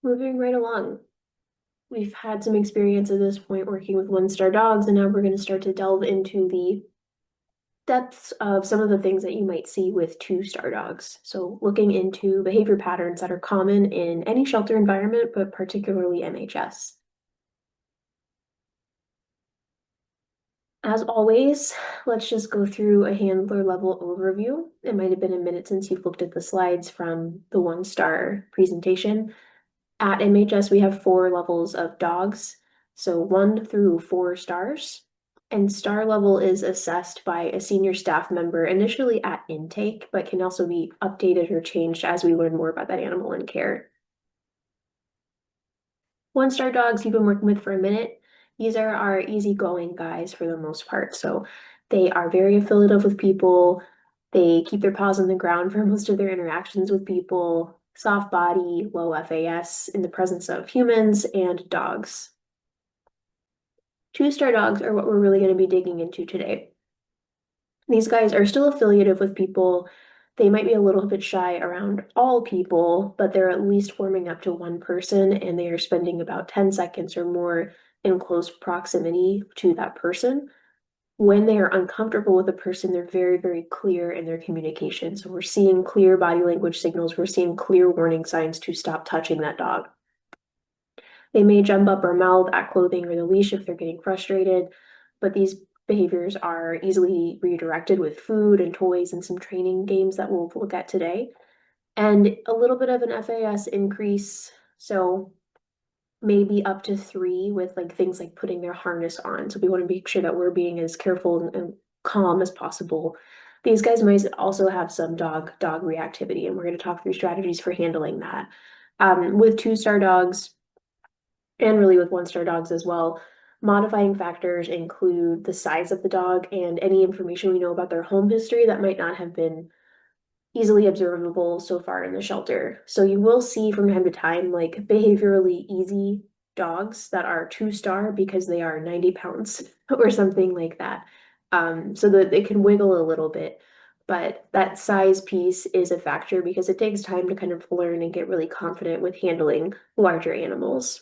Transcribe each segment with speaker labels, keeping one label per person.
Speaker 1: Moving right along. We've had some experience at this point working with one-star dogs, and now we're going to start to delve into the depths of some of the things that you might see with two-star dogs. So looking into behavior patterns that are common in any shelter environment, but particularly MHS. As always, let's just go through a handler level overview. It might have been a minute since you've looked at the slides from the one-star presentation. At MHS, we have 4 levels of dogs, so 1 through 4 stars. And star level is assessed by a senior staff member initially at intake, but can also be updated or changed as we learn more about that animal in care. One-star dogs you've been working with for a minute. These are our easygoing guys for the most part. So they are very affiliative with people. They keep their paws on the ground for most of their interactions with people. Soft body, low FAS in the presence of humans and dogs. Two-star dogs are what we're really going to be digging into today. These guys are still affiliative with people. They might be a little bit shy around all people, but they're at least warming up to one person and they are spending about 10 seconds or more in close proximity to that person. When they are uncomfortable with a person, they're very, very clear in their communication. So we're seeing clear body language signals. We're seeing clear warning signs to stop touching that dog. They may jump up or mouth at clothing or the leash if they're getting frustrated, but these behaviors are easily redirected with food and toys and some training games that we'll look at today. And a little bit of an FAS increase, so maybe up to 3 with like things like putting their harness on. So we want to make sure that we're being as careful and calm as possible. These guys might also have some dog reactivity, and we're going to talk through strategies for handling that. With two-star dogs, and really with one-star dogs as well. Modifying factors include the size of the dog and any information we know about their home history that might not have been easily observable so far in the shelter. So you will see from time to time like behaviorally easy dogs that are two-star because they are 90 pounds or something like that. So that they can wiggle a little bit. But that size piece is a factor because it takes time to kind of learn and get really confident with handling larger animals.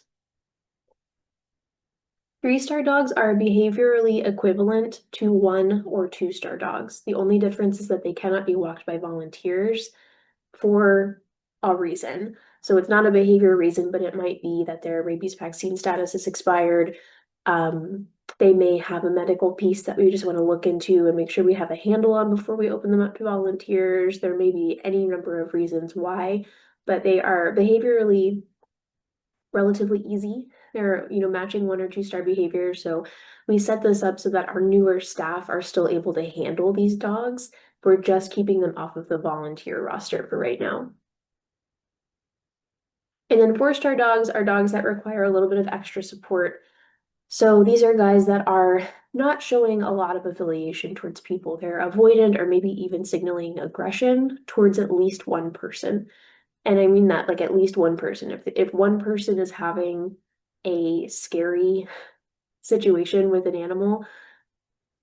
Speaker 1: Three-star dogs are behaviorally equivalent to 1 or 2-star dogs. The only difference is that they cannot be walked by volunteers for a reason. So it's not a behavior reason, but it might be that their rabies vaccine status is expired. Um, they may have a medical piece that we just want to look into and make sure we have a handle on before we open them up to volunteers. There may be any number of reasons why, but they are behaviorally relatively easy. They're, matching 1 or 2-star behavior. So we set this up so that our newer staff are still able to handle these dogs. We're just keeping them off of the volunteer roster for right now. And then 4-star dogs are dogs that require a little bit of extra support. So these are guys that are not showing a lot of affiliation towards people. They're avoidant or maybe even signaling aggression towards at least one person. And I mean that like at least one person. If one person is having a scary situation with an animal,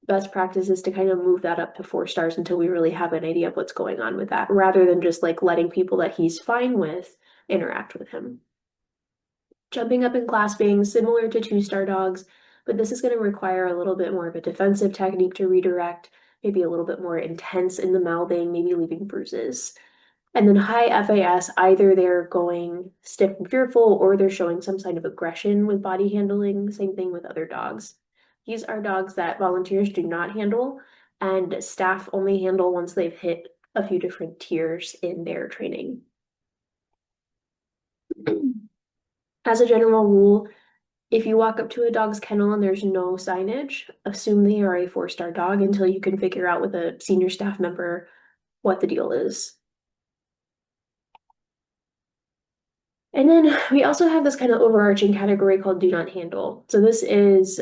Speaker 1: best practice is to kind of move that up to 4 stars until we really have an idea of what's going on with that, rather than just like letting people that he's fine with interact with him. Jumping up and clasping, similar to 2-star dogs, but this is going to require a little bit more of a defensive technique to redirect, maybe a little bit more intense in the mouthing, maybe leaving bruises. And then high FAS, either they're going stiff and fearful or they're showing some sign of aggression with body handling. Same thing with other dogs. These are dogs that volunteers do not handle and staff only handle once they've hit a few different tiers in their training. As a general rule, if you walk up to a dog's kennel and there's no signage, assume they are a 4-star dog until you can figure out with a senior staff member what the deal is. And then we also have this kind of overarching category called do not handle. So this is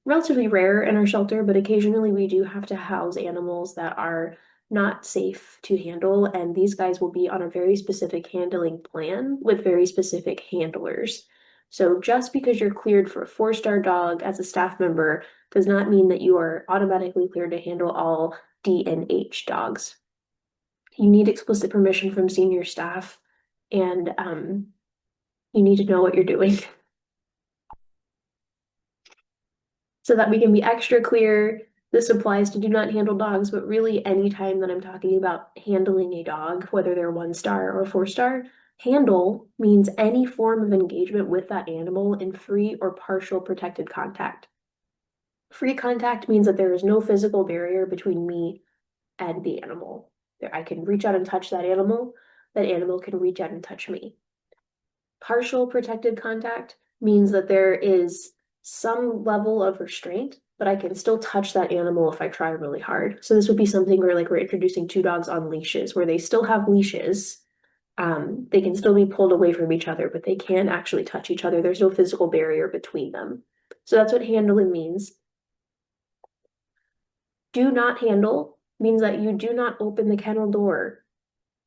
Speaker 1: relatively rare in our shelter, but occasionally we do have to house animals that are not safe to handle. And these guys will be on a very specific handling plan with very specific handlers. So just because you're cleared for a 4-star dog as a staff member does not mean that you are automatically cleared to handle all D and H dogs. You need explicit permission from senior staff and You need to know what you're doing. So that we can be extra clear, this applies to do not handle dogs, but really any time that I'm talking about handling a dog, whether they're 1 star or 4 star, handle means any form of engagement with that animal in free or partial protected contact. Free contact means that there is no physical barrier between me and the animal. I can reach out and touch that animal can reach out and touch me. Partial protected contact means that there is some level of restraint, but I can still touch that animal if I try really hard. So this would be something where like we're introducing 2 dogs on leashes, where they still have leashes. They can still be pulled away from each other, but they can actually touch each other. There's no physical barrier between them. So that's what handling means. Do not handle means that you do not open the kennel door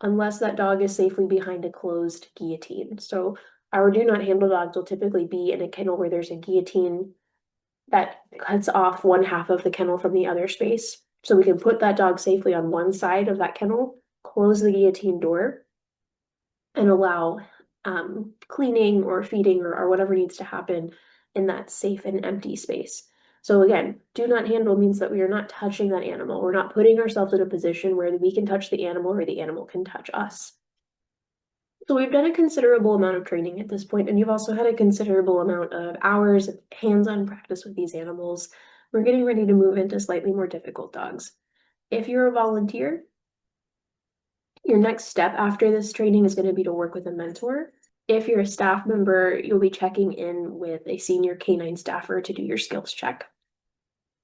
Speaker 1: unless that dog is safely behind a closed guillotine. So our do not handle dogs will typically be in a kennel where there's a guillotine that cuts off one half of the kennel from the other space. So we can put that dog safely on one side of that kennel, close the guillotine door, and allow cleaning or feeding or whatever needs to happen in that safe and empty space. So again, do not handle means that we are not touching that animal. We're not putting ourselves in a position where we can touch the animal or the animal can touch us. So we've done a considerable amount of training at this point, and you've also had a considerable amount of hours of hands-on practice with these animals. We're getting ready to move into slightly more difficult dogs. If you're a volunteer, your next step after this training is going to be to work with a mentor. If you're a staff member, you'll be checking in with a senior canine staffer to do your skills check.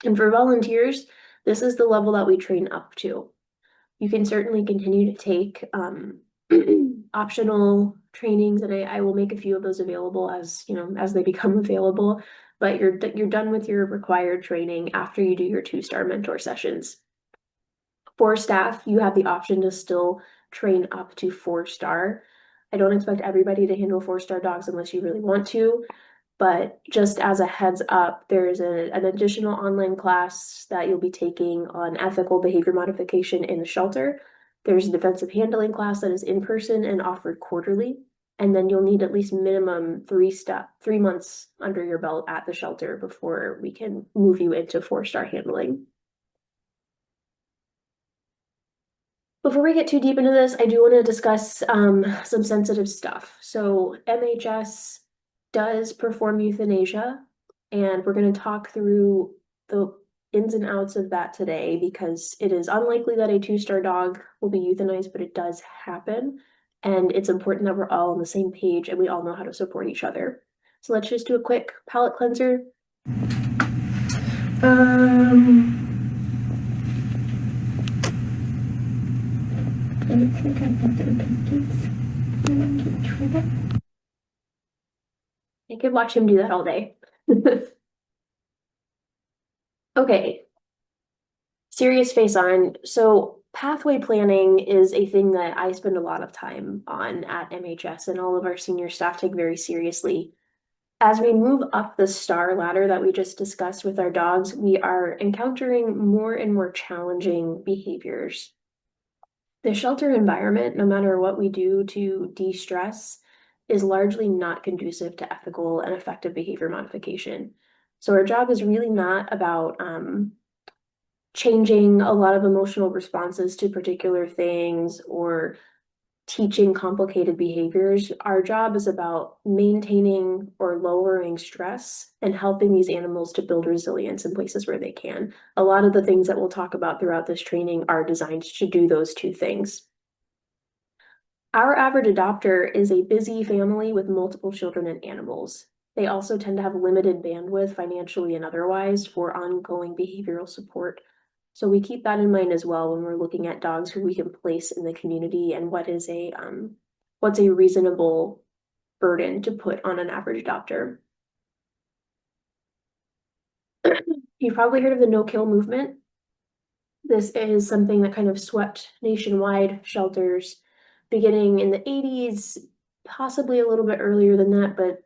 Speaker 1: And for volunteers, this is the level that we train up to. You can certainly continue to take optional trainings, and I will make a few of those available as as they become available. But you're done with your required training after you do your 2-star mentor sessions. For staff, you have the option to still train up to 4-star. I don't expect everybody to handle 4-star dogs unless you really want to, but just as a heads up, there's an additional online class that you'll be taking on ethical behavior modification in the shelter. There's a defensive handling class that is in person and offered quarterly. And then you'll need at least minimum 3 months under your belt at the shelter before we can move you into 4-star handling. Before we get too deep into this, I do want to discuss some sensitive stuff. So MHS does perform euthanasia, and we're going to talk through the ins and outs of that today because it is unlikely that a 2-star dog will be euthanized, but it does happen. And it's important that we're all on the same page and we all know how to support each other. So let's just do a quick palate cleanser. I think I got the biscuits. I could watch him do that all day. Okay. Serious face on. So pathway planning is a thing that I spend a lot of time on at MHS, and all of our senior staff take very seriously. As we move up the star ladder that we just discussed with our dogs, we are encountering more and more challenging behaviors. The shelter environment, no matter what we do to de-stress, is largely not conducive to ethical and effective behavior modification. So our job is really not about changing a lot of emotional responses to particular things or teaching complicated behaviors. Our job is about maintaining or lowering stress and helping these animals to build resilience in places where they can. A lot of the things that we'll talk about throughout this training are designed to do those 2 things. Our average adopter is a busy family with multiple children and animals. They also tend to have limited bandwidth financially and otherwise for ongoing behavioral support. So we keep that in mind as well when we're looking at dogs who we can place in the community and what's a reasonable burden to put on an average adopter. You've probably heard of the no-kill movement. This is something that kind of swept nationwide shelters beginning in the 80s, possibly a little bit earlier than that, but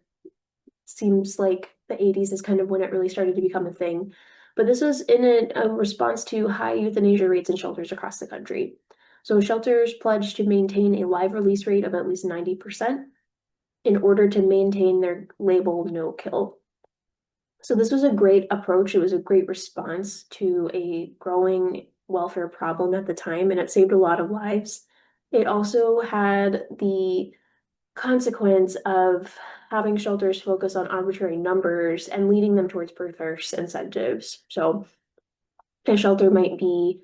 Speaker 1: seems like the 80s is kind of when it really started to become a thing. But this was in a response to high euthanasia rates in shelters across the country. So shelters pledged to maintain a live release rate of at least 90%. in order to maintain their label no kill. So this was a great approach. It was a great response to a growing welfare problem at the time, and it saved a lot of lives. It also had the consequence of having shelters focus on arbitrary numbers and leading them towards perverse incentives. So a shelter might be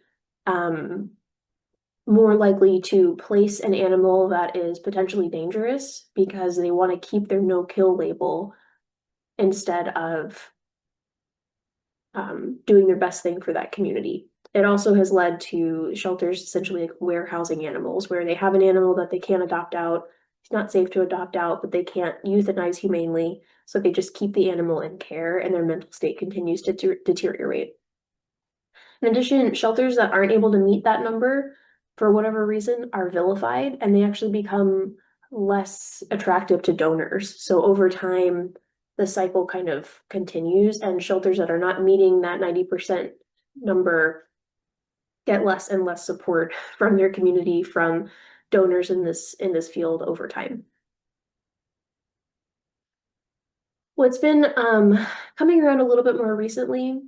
Speaker 1: more likely to place an animal that is potentially dangerous because they want to keep their no-kill label instead of doing their best thing for that community. It also has led to shelters essentially like warehousing animals, where they have an animal that they can't adopt out. It's not safe to adopt out, but they can't euthanize humanely. So they just keep the animal in care and their mental state continues to deteriorate. In addition, shelters that aren't able to meet that number for whatever reason are vilified and they actually become less attractive to donors. So over time, the cycle kind of continues, and shelters that are not meeting that 90% number get less and less support from their community, from donors in this field over time. What's been coming around a little bit more recently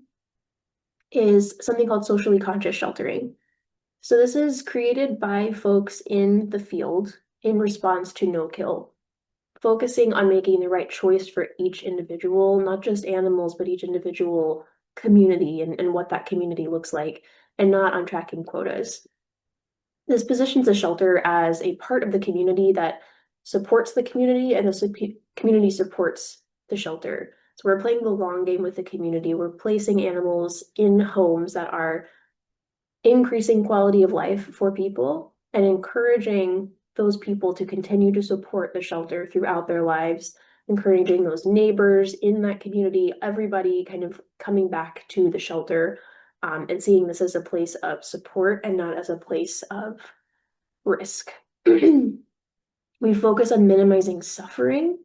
Speaker 1: is something called socially conscious sheltering. So this is created by folks in the field in response to no kill, focusing on making the right choice for each individual, not just animals, but each individual community and what that community looks like, and not on tracking quotas. This positions a shelter as a part of the community that supports the community, and the community supports the shelter. So we're playing the long game with the community. We're placing animals in homes that are increasing quality of life for people and encouraging those people to continue to support the shelter throughout their lives, encouraging those neighbors in that community, everybody kind of coming back to the shelter, and seeing this as a place of support and not as a place of risk. We focus on minimizing suffering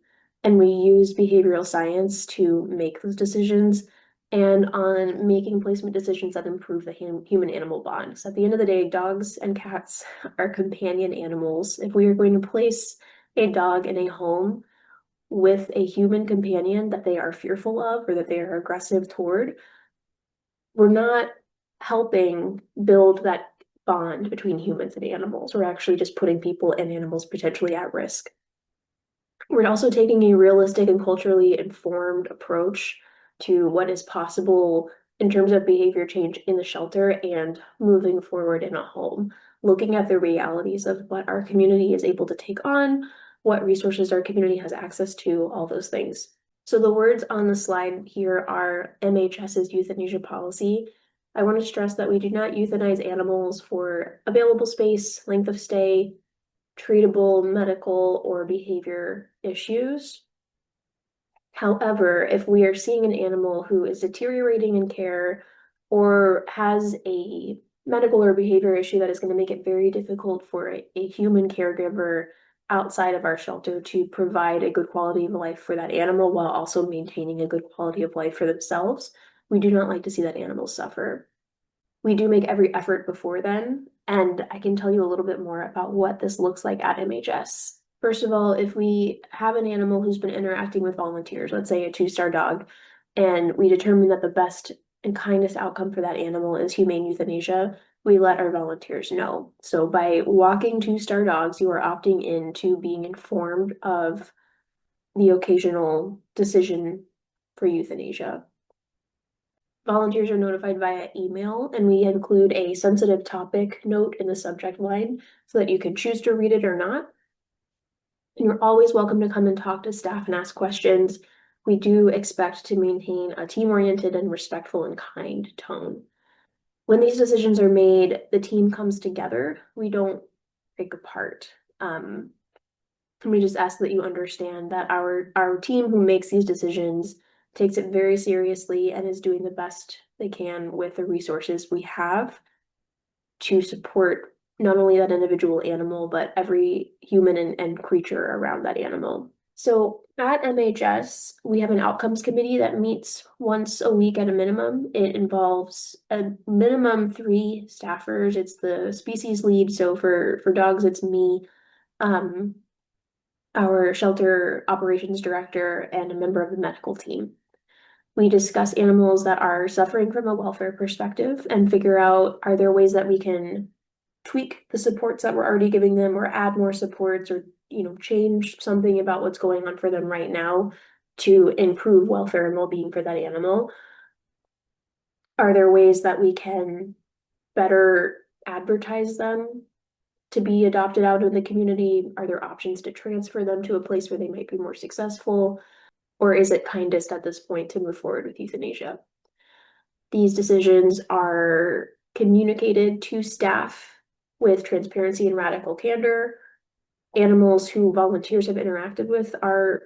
Speaker 1: and we use behavioral science to make those decisions and on making placement decisions that improve the human-animal bond. So at the end of the day, dogs and cats are companion animals. If we are going to place a dog in a home with a human companion that they are fearful of or that they are aggressive toward, we're not helping build that bond between humans and animals. We're actually just putting people and animals potentially at risk. We're also taking a realistic and culturally informed approach to what is possible in terms of behavior change in the shelter and moving forward in a home, looking at the realities of what our community is able to take on, what resources our community has access to, all those things. So the words on the slide here are MHS's euthanasia policy. I want to stress that we do not euthanize animals for available space, length of stay, treatable medical or behavior issues. However, if we are seeing an animal who is deteriorating in care or has a medical or behavior issue that is going to make it very difficult for a human caregiver outside of our shelter to provide a good quality of life for that animal while also maintaining a good quality of life for themselves, we do not like to see that animal suffer. We do make every effort before then, and I can tell you a little bit more about what this looks like at MHS. First of all, if we have an animal who's been interacting with volunteers, let's say a two-star dog, and we determine that the best and kindest outcome for that animal is humane euthanasia, we let our volunteers know. So by walking two-star dogs, you are opting into being informed of the occasional decision for euthanasia. Volunteers are notified via email, and we include a sensitive topic note in the subject line so that you can choose to read it or not. And you're always welcome to come and talk to staff and ask questions. We do expect to maintain a team-oriented and respectful and kind tone. When these decisions are made, the team comes together. We don't break apart. We just ask that you understand that our team who makes these decisions takes it very seriously and is doing the best they can with the resources we have to support not only that individual animal, but every human and creature around that animal. So at MHS, we have an outcomes committee that meets once a week at a minimum. It involves a minimum 3 staffers. It's the species lead. So for dogs, it's me. our shelter operations director, and a member of the medical team. We discuss animals that are suffering from a welfare perspective and figure out, are there ways that we can tweak the supports that we're already giving them or add more supports or, change something about what's going on for them right now to improve welfare and well-being for that animal? Are there ways that we can better advertise them to be adopted out in the community? Are there options to transfer them to a place where they might be more successful? Or is it kindest at this point to move forward with euthanasia? These decisions are communicated to staff with transparency and radical candor. Animals who volunteers have interacted with are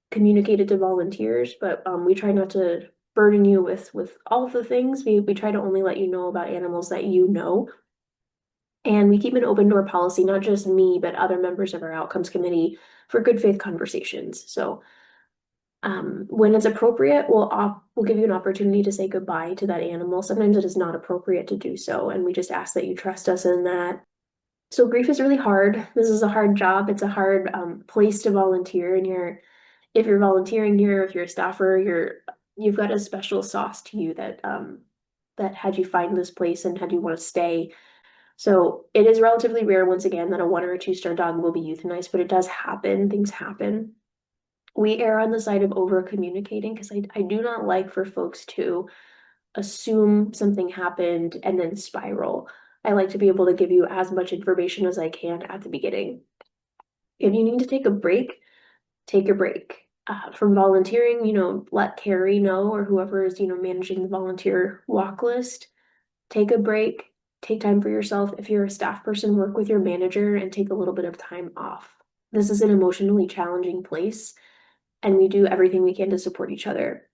Speaker 1: communicated to volunteers, but we try not to burden you with all of the things. We try to only let you know about animals that you know. And we keep an open door policy, not just me, but other members of our outcomes committee for good faith conversations. So when it's appropriate, we'll give you an opportunity to say goodbye to that animal. Sometimes it is not appropriate to do so, and we just ask that you trust us in that. So grief is really hard. This is a hard job. It's a hard place to volunteer, and if you're volunteering here, if you're a staffer, you've got a special sauce to you that had you find this place and had you want to stay. So it is relatively rare, once again, that a 1 or a 2-star dog will be euthanized, but it does happen. Things happen. We err on the side of over communicating because I do not like for folks to assume something happened and then spiral. I like to be able to give you as much information as I can at the beginning. If you need to take a break, take a break. From volunteering, let Carrie know, or whoever is, managing the volunteer walk list. Take a break, take time for yourself. If you're a staff person, work with your manager and take a little bit of time off. This is an emotionally challenging place, and we do everything we can to support each other.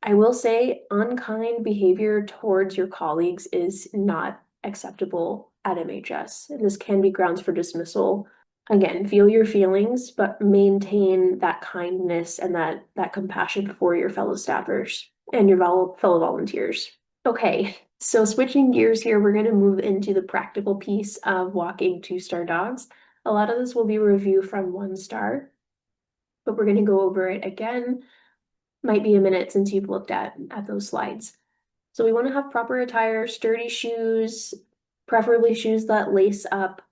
Speaker 1: I will say unkind behavior towards your colleagues is not acceptable at MHS. And this can be grounds for dismissal. Again, feel your feelings, but maintain that kindness and that compassion for your fellow staffers and your fellow volunteers. Okay, so switching gears here, we're going to move into the practical piece of walking 2-star dogs. A lot of this will be review from 1 star, but we're going to go over it again. Might be a minute since you've looked at those slides. So we want to have proper attire, sturdy shoes, preferably shoes that lace up,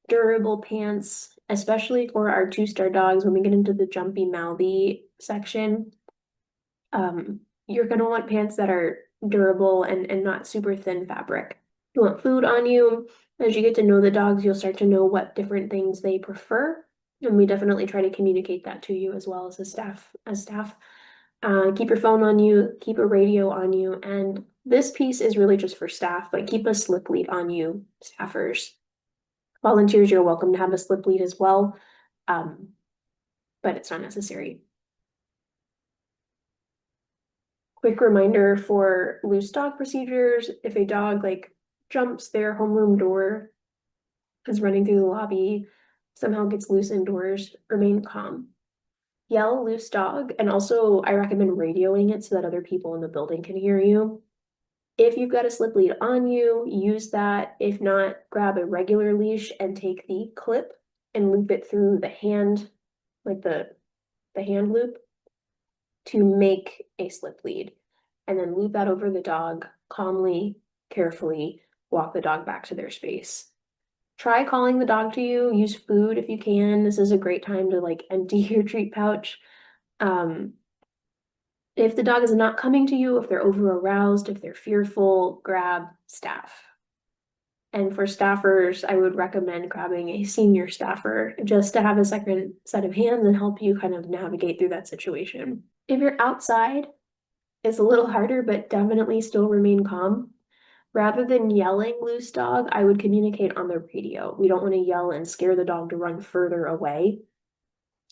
Speaker 1: durable pants, especially for our 2-star dogs when we get into the jumpy, mouthy section. You're going to want pants that are durable and not super thin fabric. You want food on you. As you get to know the dogs, you'll start to know what different things they prefer. And we definitely try to communicate that to you as well as staff. Keep your phone on you, keep a radio on you, and this piece is really just for staff, but keep a slip lead on you, staffers. Volunteers, you're welcome to have a slip lead as well, but it's not necessary. Quick reminder for loose dog procedures: if a dog jumps their homeroom door, is running through the lobby, somehow gets loose indoors, remain calm. Yell loose dog, and also I recommend radioing it so that other people in the building can hear you. If you've got a slip lead on you, use that. If not, grab a regular leash and take the clip and loop it through the hand, like the hand loop, to make a slip lead. And then loop that over the dog calmly, carefully, walk the dog back to their space. Try calling the dog to you, use food if you can. This is a great time to empty your treat pouch. If the dog is not coming to you, if they're over aroused, if they're fearful, grab staff. And for staffers, I would recommend grabbing a senior staffer just to have a second set of hands and help you kind of navigate through that situation. If you're outside, it's a little harder, but definitely still remain calm. Rather than yelling loose dog, I would communicate on the radio. We don't want to yell and scare the dog to run further away.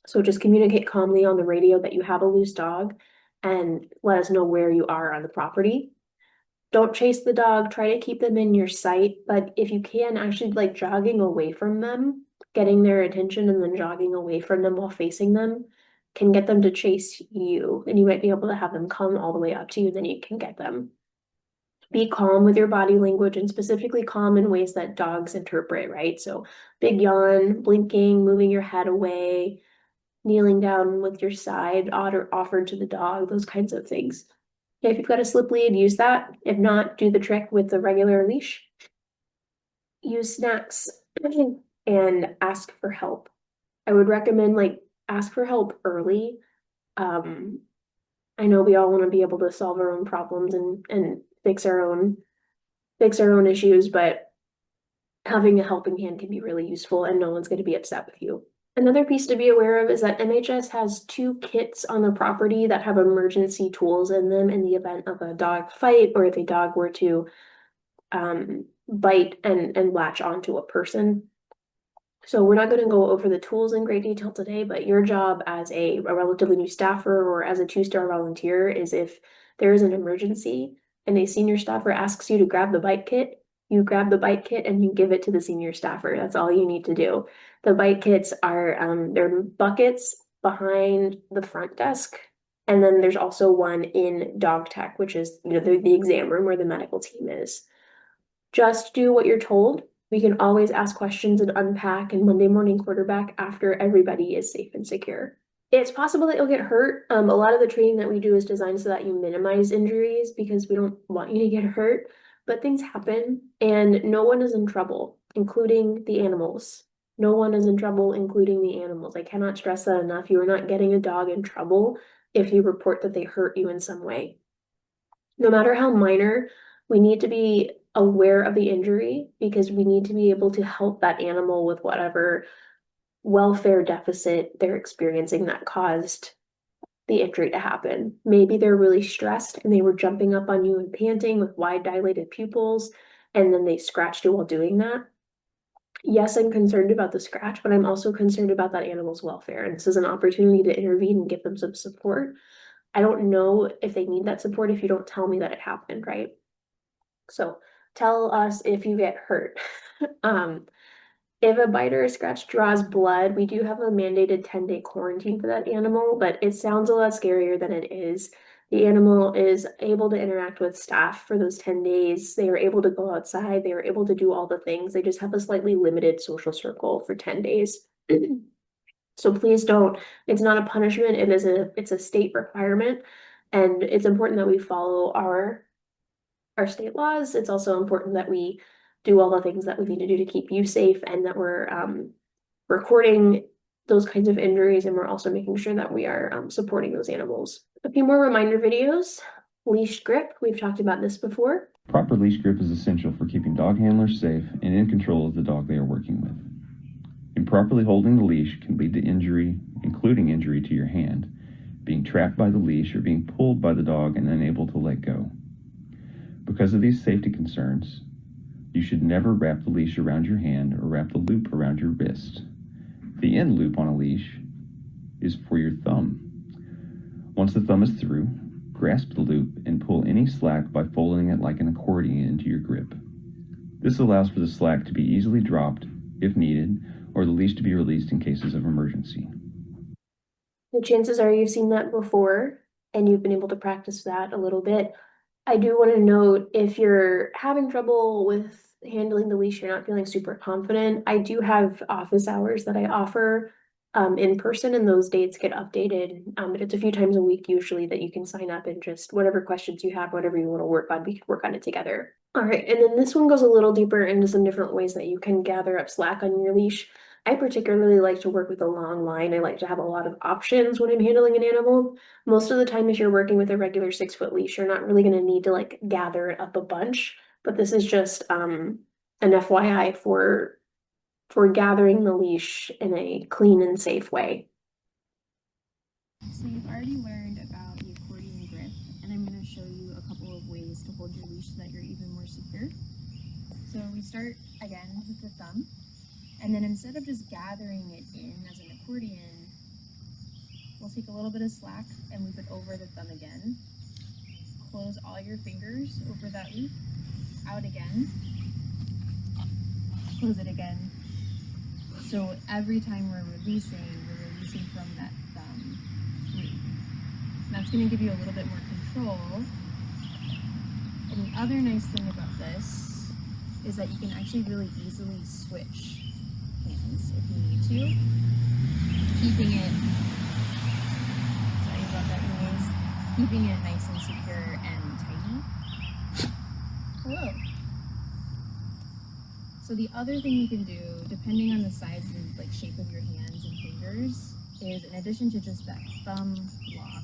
Speaker 1: So just communicate calmly on the radio that you have a loose dog and let us know where you are on the property. Don't chase the dog, try to keep them in your sight, but if you can, actually jogging away from them, getting their attention and then jogging away from them while facing them can get them to chase you. And you might be able to have them come all the way up to you, and then you can get them. Be calm with your body language and specifically calm in ways that dogs interpret, right? So big yawn, blinking, moving your head away, kneeling down with your side offered to the dog, those kinds of things. If you've got a slip lead, use that. If not, do the trick with the regular leash. Use snacks and ask for help. I would recommend ask for help early. Um, I know we all want to be able to solve our own problems and fix our own issues, but having a helping hand can be really useful and no one's going to be upset with you. Another piece to be aware of is that MHS has 2 kits on the property that have emergency tools in them in the event of a dog fight or if a dog were to bite and latch onto a person. So we're not going to go over the tools in great detail today, but your job as a relatively new staffer or as a 2-star volunteer is if there is an emergency and a senior staffer asks you to grab the bite kit, you grab the bite kit and you give it to the senior staffer. That's all you need to do. The bite kits are they're buckets behind the front desk. And then there's also one in dog tech, which is the exam room where the medical team is. Just do what you're told. We can always ask questions and unpack and Monday morning quarterback after everybody is safe and secure. It's possible that you'll get hurt. A lot of the training that we do is designed so that you minimize injuries because we don't want you to get hurt, but things happen and no one is in trouble, including the animals. No one is in trouble, including the animals. I cannot stress that enough. You are not getting a dog in trouble if you report that they hurt you in some way. No matter how minor, we need to be aware of the injury because we need to be able to help that animal with whatever welfare deficit they're experiencing that caused the injury to happen. Maybe they're really stressed and they were jumping up on you and panting with wide dilated pupils, and then they scratched you while doing that. Yes, I'm concerned about the scratch, but I'm also concerned about that animal's welfare. And this is an opportunity to intervene and give them some support. I don't know if they need that support if you don't tell me that it happened, right? So tell us if you get hurt. If a bite or a scratch draws blood, we do have a mandated 10-day quarantine for that animal, but it sounds a lot scarier than it is. The animal is able to interact with staff for those 10 days. They are able to go outside. They are able to do all the things. They just have a slightly limited social circle for 10 days. So please don't, it's not a punishment. It's a state requirement. And it's important that we follow our state laws. It's also important that we do all the things that we need to do to keep you safe and that we're recording those kinds of injuries and we're also making sure that we are supporting those animals. A few more reminder videos. Leash grip, we've talked about this before.
Speaker 2: Proper leash grip is essential for keeping dog handlers safe and in control of the dog they are working with. Improperly holding the leash can lead to injury, including injury to your hand, being trapped by the leash, or being pulled by the dog and unable to let go. Because of these safety concerns, you should never wrap the leash around your hand or wrap the loop around your wrist. The end loop on a leash is for your thumb. Once the thumb is through, grasp the loop and pull any slack by folding it like an accordion into your grip. This allows for the slack to be easily dropped if needed, or the leash to be released in cases of emergency.
Speaker 1: The chances are you've seen that before and you've been able to practice that a little bit. I do want to note if you're having trouble with handling the leash, you're not feeling super confident, I do have office hours that I offer in person, and those dates get updated. But it's a few times a week usually that you can sign up and just whatever questions you have, whatever you want to work on, we can work on it together. All right, and then this one goes a little deeper into some different ways that you can gather up slack on your leash. I particularly like to work with a long line. I like to have a lot of options when I'm handling an animal. Most of the time, if you're working with a regular 6-foot leash, you're not really going to need to gather it up a bunch. But this is just an FYI for gathering the leash in a clean and safe way.
Speaker 3: So you've already learned about the accordion grip, and I'm going to show you a couple of ways to hold your leash so that you're even more secure. So we start again with the thumb, and then instead of just gathering it in as an accordion, we'll take a little bit of slack and loop it over the thumb again. Close all your fingers over that loop, out again, close it again. So every time we're releasing from that thumb loop. That's going to give you a little bit more control And the other nice thing about this is that you can actually really easily switch hands if you need to, keeping it, sorry about that noise, keeping it nice and secure and tidy. Hello. So the other thing you can do, depending on the size and like shape of your hands and fingers, is in addition to just that thumb lock,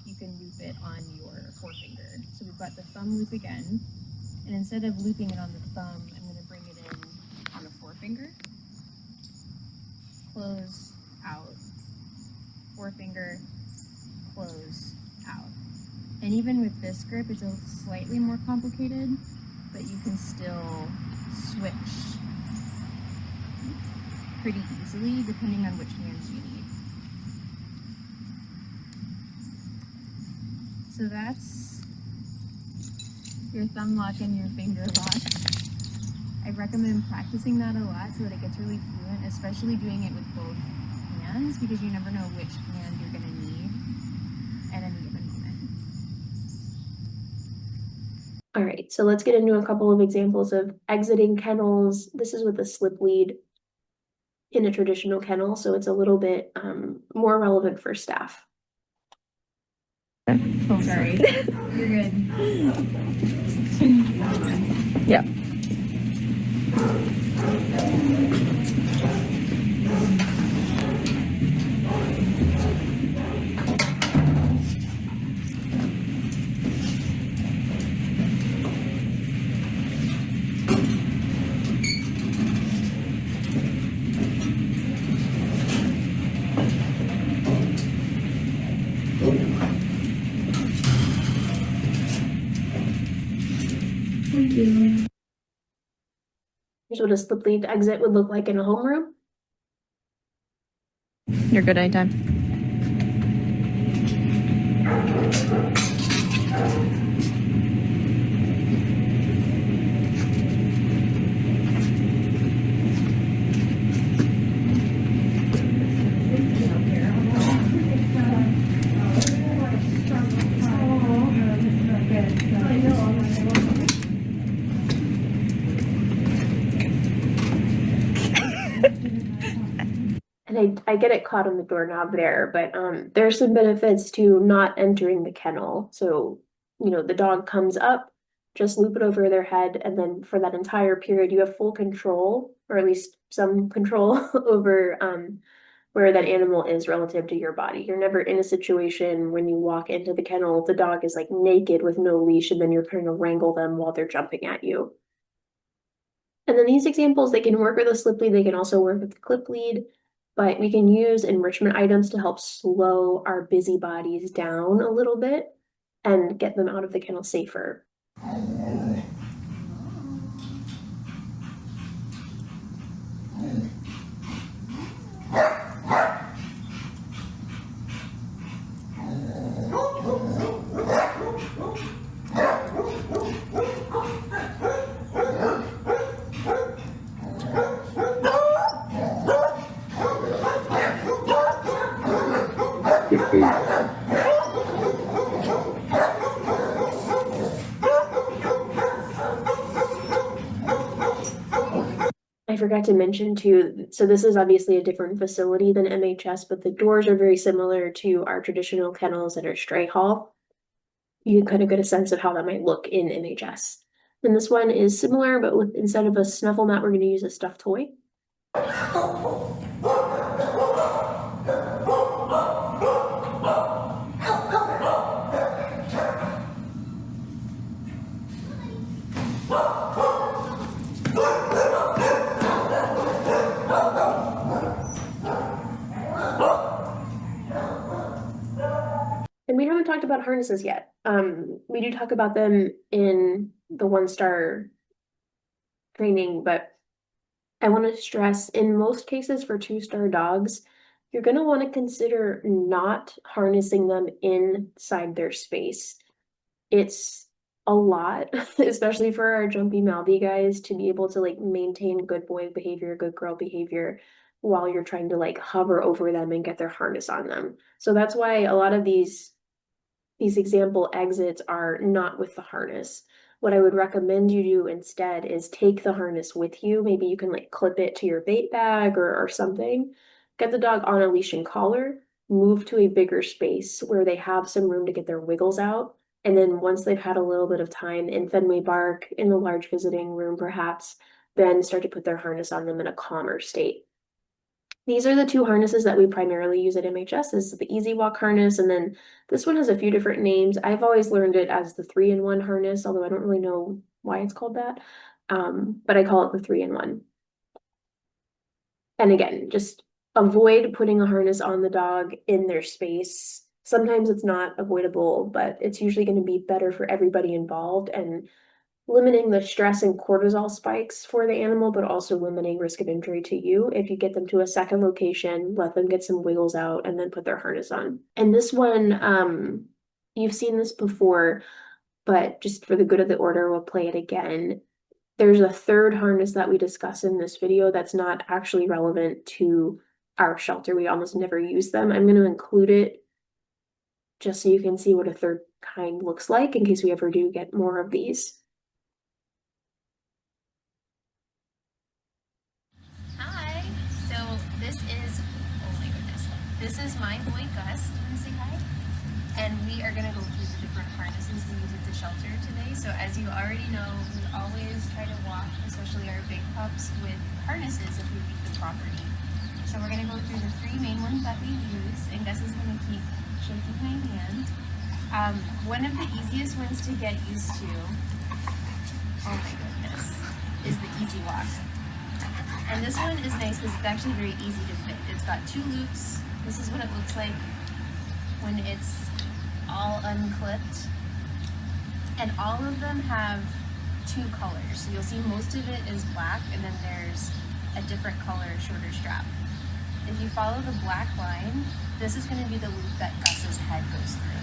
Speaker 3: you can loop it on your forefinger. So we've got the thumb loop again, and instead of looping it on the thumb, I'm going to bring it in on a forefinger, close, out, forefinger, close, out. And even with this grip, it's a slightly more complicated, but you can still switch pretty easily depending on which hands you need. So that's your thumb lock and your finger lock. I recommend practicing that a lot so that it gets really fluent, especially doing it with both hands, because you never know which hand you're going to need at any given moment.
Speaker 1: All right, so let's get into a couple of examples of exiting kennels. This is with a slip lead in a traditional kennel, so it's a little bit more relevant for staff.
Speaker 3: Oh, sorry. You're good.
Speaker 1: Yeah.
Speaker 3: Thank you.
Speaker 1: Here's what a slip lead exit would look like in a homeroom.
Speaker 3: You're good anytime.
Speaker 1: And I get it caught on the doorknob there, but there's some benefits to not entering the kennel. So, the dog comes up, just loop it over their head, and then for that entire period, you have full control, or at least some control over where that animal is relative to your body. You're never in a situation when you walk into the kennel, the dog is like naked with no leash, and then you're trying to wrangle them while they're jumping at you. And then these examples, they can work with a slip lead, they can also work with the clip lead, but we can use enrichment items to help slow our busy bodies down a little bit and get them out of the kennel safer. I forgot to mention too, so this is obviously a different facility than MHS, but the doors are very similar to our traditional kennels that are stray haul. You can kind of get a sense of how that might look in MHS. And this one is similar, but with instead of a snuffle mat, we're going to use a stuffed toy. And we haven't talked about harnesses yet. We do talk about them in the 1-star training, but I want to stress in most cases for 2-star dogs, you're going to want to consider not harnessing them inside their space. It's a lot, especially for our jumpy mouthy guys, to be able to like maintain good boy behavior, good girl behavior while you're trying to like hover over them and get their harness on them. So that's why a lot of these these example exits are not with the harness. What I would recommend you do instead is take the harness with you. Maybe you can like clip it to your bait bag or something. Get the dog on a leash and collar, move to a bigger space where they have some room to get their wiggles out. And then once they've had a little bit of time in Fenway Bark, in the large visiting room perhaps, then start to put their harness on them in a calmer state. These are the two harnesses that we primarily use at MHS. This is the Easy Walk harness, and then this one has a few different names. I've always learned it as the 3-in-1 harness, although I don't really know why it's called that. But I call it the 3-in-1. And again, just avoid putting a harness on the dog in their space. Sometimes it's not avoidable, but it's usually going to be better for everybody involved and limiting the stress and cortisol spikes for the animal, but also limiting risk of injury to you. If you get them to a second location, let them get some wiggles out and then put their harness on. And this one, you've seen this before, but just for the good of the order, we'll play it again. There's a third harness that we discuss in this video that's not actually relevant to our shelter. We almost never use them. I'm going to include it just so you can see what a third kind looks like in case we ever do get more of these.
Speaker 3: Hi. So this is my boy Gus. Do you want to say hi? And we are going to go through the different harnesses we use at the shelter today. So as you already know, we always try to walk, especially our big pups, with harnesses if we leave the property. So we're going to go through the three main ones that we use, and Gus is going to keep shaking my hand. One of the easiest ones to get used to, oh my goodness, is the Easy Walk. And this one is nice because it's actually very easy to fit. It's got two loops. This is what it looks like when it's all unclipped. And all of them have two colors. So you'll see most of it is black, and then there's a different color shorter strap. If you follow the black line, this is going to be the loop that Gus's head goes through.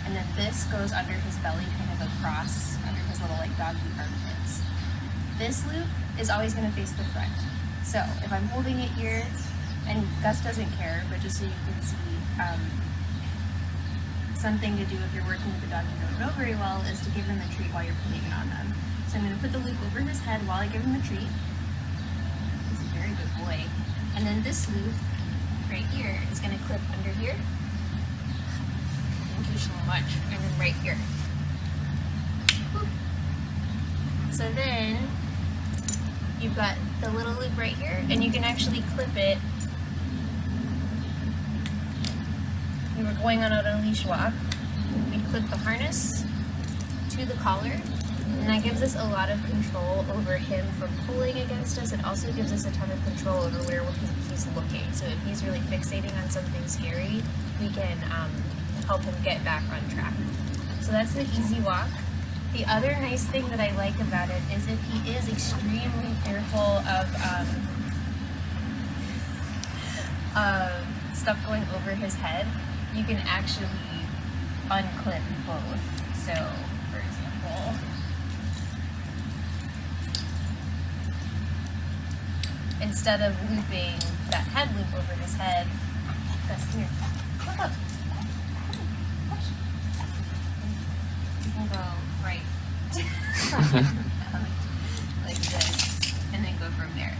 Speaker 3: And then this goes under his belly, kind of across, under his little like doggy armpits. This loop is always going to face the front. So if I'm holding it here, and Gus doesn't care, but just so you can see, something to do if you're working with a dog you don't know very well is to give them the treat while you're putting it on them. So I'm going to put the loop over his head while I give him the treat. He's a very good boy. And then this loop right here is going to clip under here. Thank you so much. And then right here. Whoop. So then you've got the little loop right here, and you can actually clip it. We were going on a leash walk. We clip the harness to the collar, and that gives us a lot of control over him from pulling against us. It also gives us a ton of control over where he's looking. So if he's really fixating on something scary, we can help him get back on track. So that's the Easy Walk. The other nice thing that I like about it is if he is extremely fearful of stuff going over his head, you can actually unclip both. So, for example, instead of looping that head loop over his head, Gus, come here. Look up. You can go right like this, and then go from there.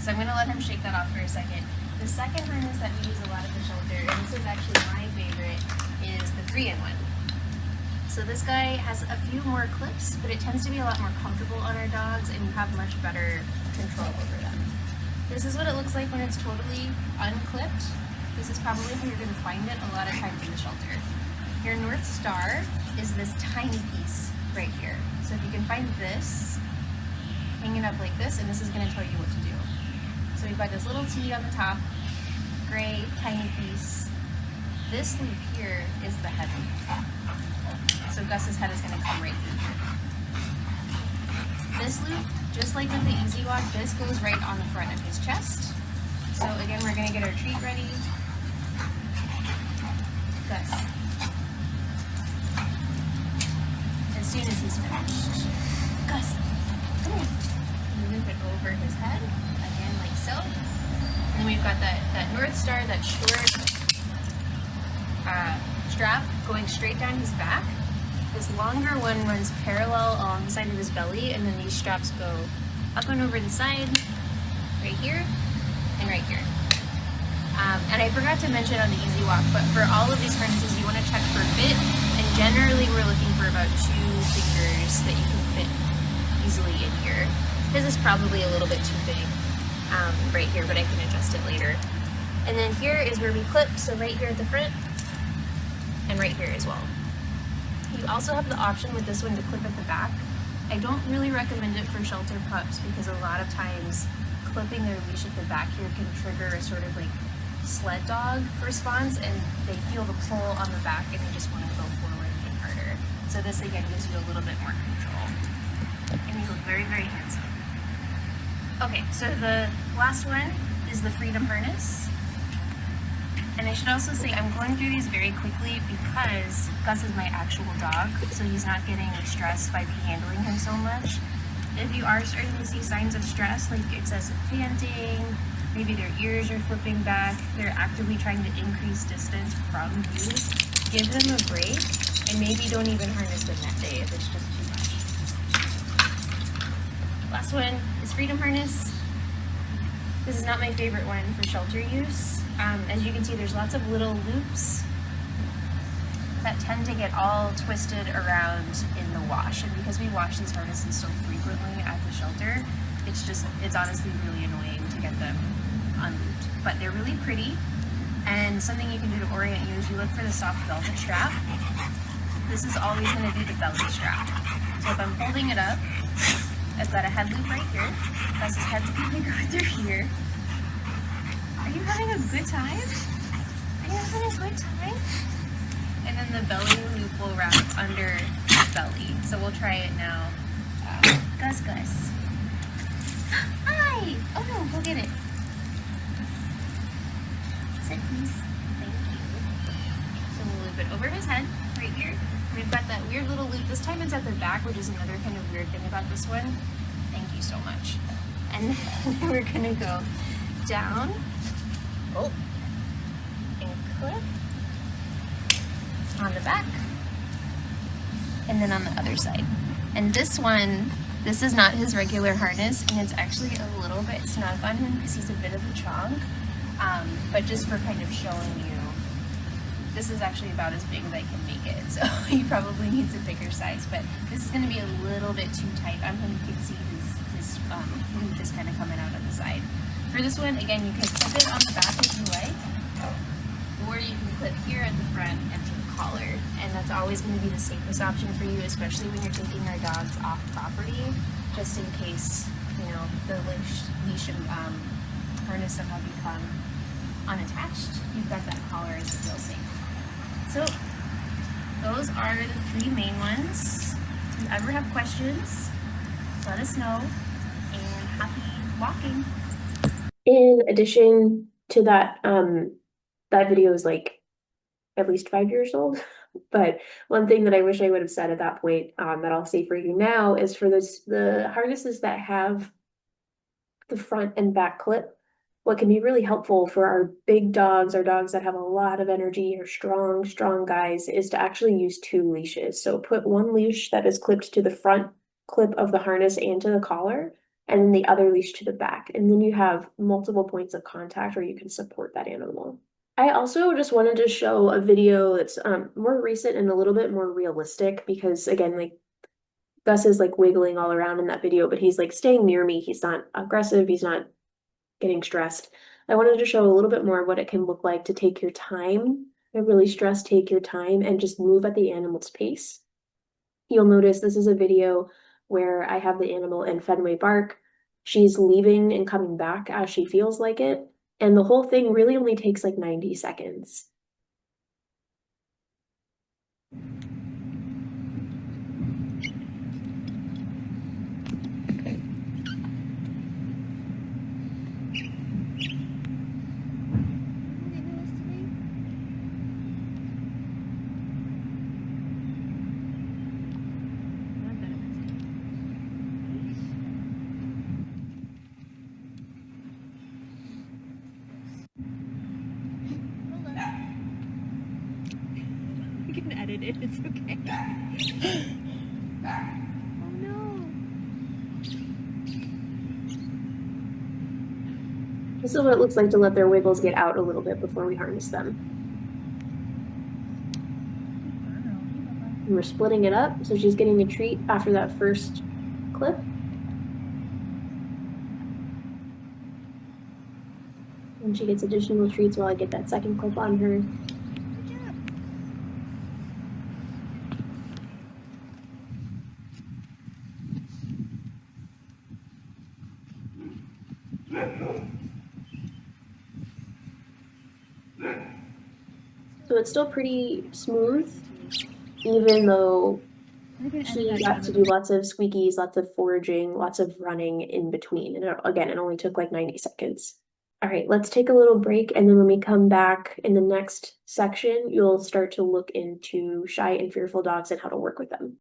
Speaker 3: So I'm going to let him shake that off for a second. The second harness that we use a lot at the shelter, and this is actually my favorite, is the 3-in-1. So this guy has a few more clips, but it tends to be a lot more comfortable on our dogs, and you have much better control over them. This is what it looks like when it's totally unclipped. This is probably how you're going to find it a lot of times in the shelter. Your North Star is this tiny piece right here. So if you can find this, hang it up like this, and this is going to tell you what to do. So we've got this little T on the top, gray, tiny piece. This loop here is the head loop. So Gus's head is going to come right through here. This loop, just like with the Easy Walk, this goes right on the front of his chest. So again, we're going to get our treat ready. Gus. As soon as he's finished. Gus, come here. Loop it over his head, again like so. And then we've got that North Star, that strap going straight down his back. This longer one runs parallel along the side of his belly, and then these straps go up and over the side, right here, and right here. And I forgot to mention on the Easy Walk, but for all of these harnesses, you want to check for fit, and generally we're looking for about 2 fingers that you can fit easily in here. This is probably a little bit too big right here, but I can adjust it later. And then here is where we clip, so right here at the front, and right here as well. You also have the option with this one to clip at the back. I don't really recommend it for shelter pups because a lot of times clipping their leash at the back here can trigger a sort of like sled dog response, and they feel the pull on the back and they just want to go forward and get harder. So this again gives you a little bit more control. And you look very, very handsome. Okay, so the last one is the Freedom Harness. And I should also say I'm going through these very quickly because Gus is my actual dog, so he's not getting stressed by me handling him so much. If you are starting to see signs of stress, like excessive panting, maybe their ears are flipping back, they're actively trying to increase distance from you, give them a break, and maybe don't even harness them that day if it's just too much. Last one is Freedom Harness. This is not my favorite one for shelter use. As you can see, there's lots of little loops that tend to get all twisted around in the wash. And because we wash these harnesses so frequently at the shelter, it's honestly really annoying to get them unlooped. But they're really pretty. And something you can do to orient you is you look for the soft velvet strap. This is always going to be the belly strap. So if I'm holding it up, I've got a head loop right here. Gus's head's going to go through here. Are you having a good time? Are you having a good time? And then the belly loop will wrap under the belly. So we'll try it now. Gus. Hi! Oh no, go get it. Sit, please. Thank you. So we'll loop it over his head, right here. We've got that weird little loop. This time it's at the back, which is another kind of weird thing about this one. Thank you so much. And then we're gonna go down. Oh, and clip on the back, and then on the other side. And this one, this is not his regular harness, and it's actually a little bit snug on him because he's a bit of a chonk, but just for kind of showing you, this is actually about as big as I can make it, so he probably needs a bigger size, but this is going to be a little bit too tight on him. You can see his loop is kind of coming out on the side. For this one, again, you can clip it on the back if you like, or you can clip here at the front and to the collar, and that's always going to be the safest option for you, especially when you're taking our dogs off property, just in case, you know, the leash and harness somehow become unattached. You've got that collar as a feel safe. So those are the 3 main ones. If you ever have questions, let us know, and happy walking.
Speaker 1: In addition to that, that video is like at least 5 years old. But one thing that I wish I would have said at that point, that I'll say for you now, is for the harnesses that have the front and back clip, what can be really helpful for our big dogs, our dogs that have a lot of energy, or strong guys, is to actually use 2 leashes. So put one leash that is clipped to the front clip of the harness and to the collar, and then the other leash to the back. And then you have multiple points of contact where you can support that animal. I also just wanted to show a video that's more recent and a little bit more realistic, because again, like Gus is like wiggling all around in that video, but he's like staying near me. He's not aggressive. He's not getting stressed. I wanted to show a little bit more of what it can look like to take your time, and really stress take your time and just move at the animal's pace. You'll notice this is a video where I have the animal in Fenway Bark. She's leaving and coming back as she feels like it. And the whole thing really only takes like 90 seconds.
Speaker 3: can edit it, it's okay. Oh no.
Speaker 1: This is what it looks like to let their wiggles get out a little bit before we harness them. And we're splitting it up, so she's getting a treat after that first clip. And she gets additional treats while I get that second clip on her. So it's still pretty smooth, even though she got to do lots of squeakies, lots of foraging, lots of running in between. And again, it only took like 90 seconds. All right, let's take a little break. And then when we come back in the next section, you'll start to look into shy and fearful dogs and how to work with them.